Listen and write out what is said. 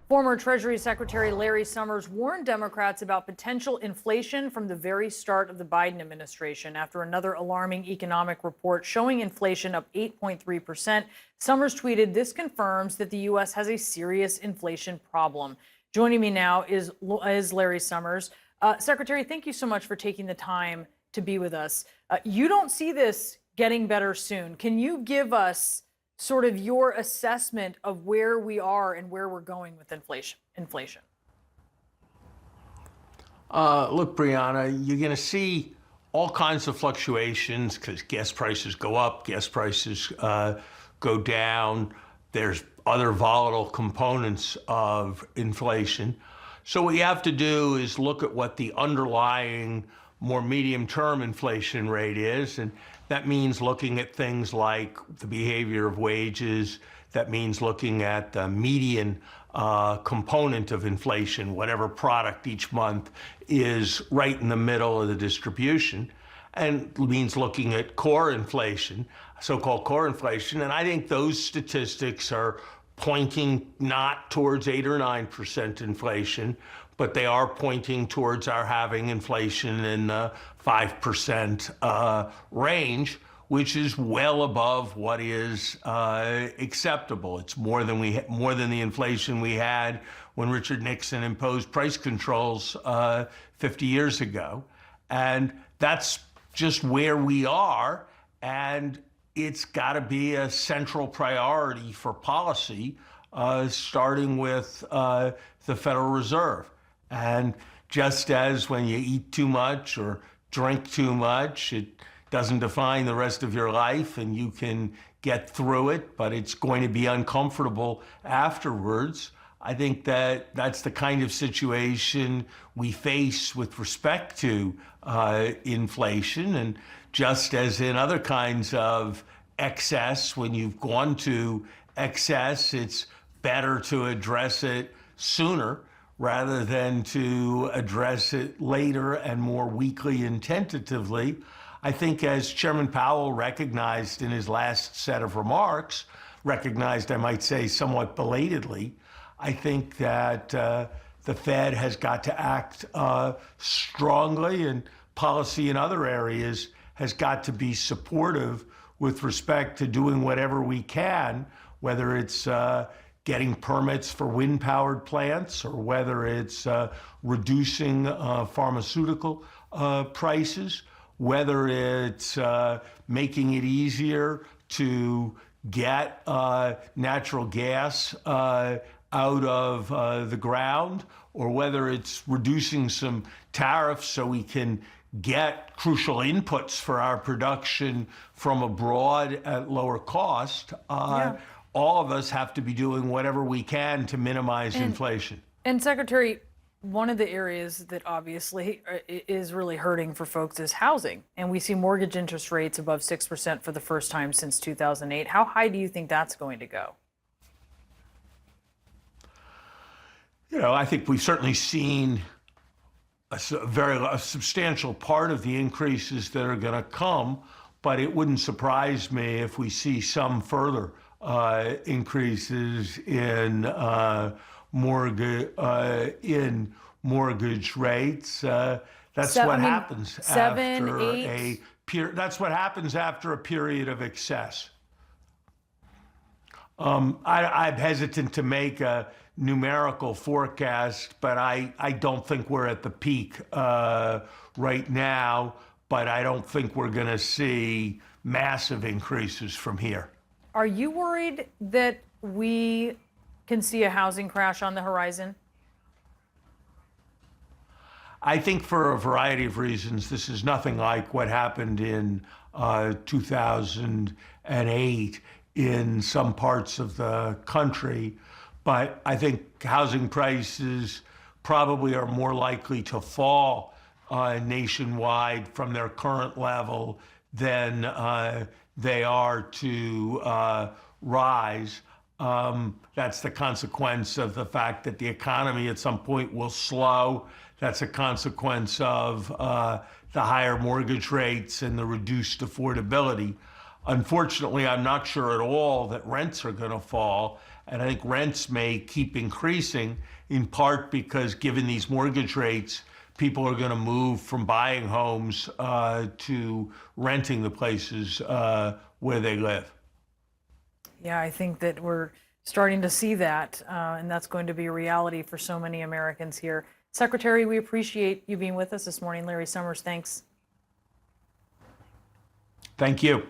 Former Treasury Secretary Larry Summers warned Democrats about potential inflation from the very start of the Biden administration after another alarming economic report showing inflation up 8.3%. Summers tweeted, "This confirms that the U.S. has a serious inflation problem." Joining me now is Larry Summers. Secretary, thank you so much for taking the time to be with us. You don't see this getting better soon. Can you give us sort of your assessment of where we are and where we're going with inflation? Look, Brianna, you're going to see all kinds of fluctuations because gas prices go up, gas prices go down. There's other volatile components of inflation. So what you have to do is look at what the underlying more medium-term inflation rate is, and that means looking at things like the behavior of wages. That means looking at the median component of inflation, whatever product each month is right in the middle of the distribution, and it means looking at core inflation, so-called core inflation. And I think those statistics are pointing not towards 8 or 9% inflation, but they are pointing towards our having inflation in the 5% range, which is well above what is acceptable. It's more than the inflation we had when Richard Nixon imposed price controls 50 years ago. And that's just where we are, and it's got to be a central priority for policy, starting with the Federal Reserve. And just as when you eat too much or drink too much, it doesn't define the rest of your life and you can get through it, but it's going to be uncomfortable afterwards. I think that that's the kind of situation we face with respect to inflation. And just as in other kinds of excess, when you've gone to excess, it's better to address it sooner rather than to address it later and more weakly and tentatively. I think, as Chairman Powell recognized in his last set of remarks, recognized, I might say, somewhat belatedly, I think that the Fed has got to act strongly, and policy in other areas has got to be supportive with respect to doing whatever we can, whether it's getting permits for wind-powered plants, or whether it's reducing pharmaceutical prices, whether it's making it easier to get natural gas out of the ground, or whether it's reducing some tariffs so we can get crucial inputs for our production from abroad at lower cost. All of us have to be doing whatever we can to minimize inflation. And Secretary, one of the areas that obviously is really hurting for folks is housing. And we see mortgage interest rates above 6% for the first time since 2008. How high do you think that's going to go? You know, I think we've certainly seen a substantial part of the increases that are going to come, but it wouldn't surprise me if we see some further increases in mortgage rates. That's what happens that's what happens after a period of excess. I'm hesitant to make a numerical forecast, but I don't think we're at the peak right now, but I don't think we're going to see massive increases from here. Are you worried that we can see a housing crash on the horizon? I think for a variety of reasons. This is nothing like what happened in 2008 in some parts of the country. But I think housing prices probably are more likely to fall nationwide from their current level than they are to rise. That's the consequence of the fact that the economy at some point will slow. That's a consequence of the higher mortgage rates and the reduced affordability. Unfortunately, I'm not sure at all that rents are going to fall. And I think rents may keep increasing, in part because given these mortgage rates, people are going to move from buying homes to renting the places where they live. Yeah, I think that we're starting to see that, and that's going to be a reality for so many Americans here. Secretary, we appreciate you being with us this morning. Larry Summers, thanks. Thank you.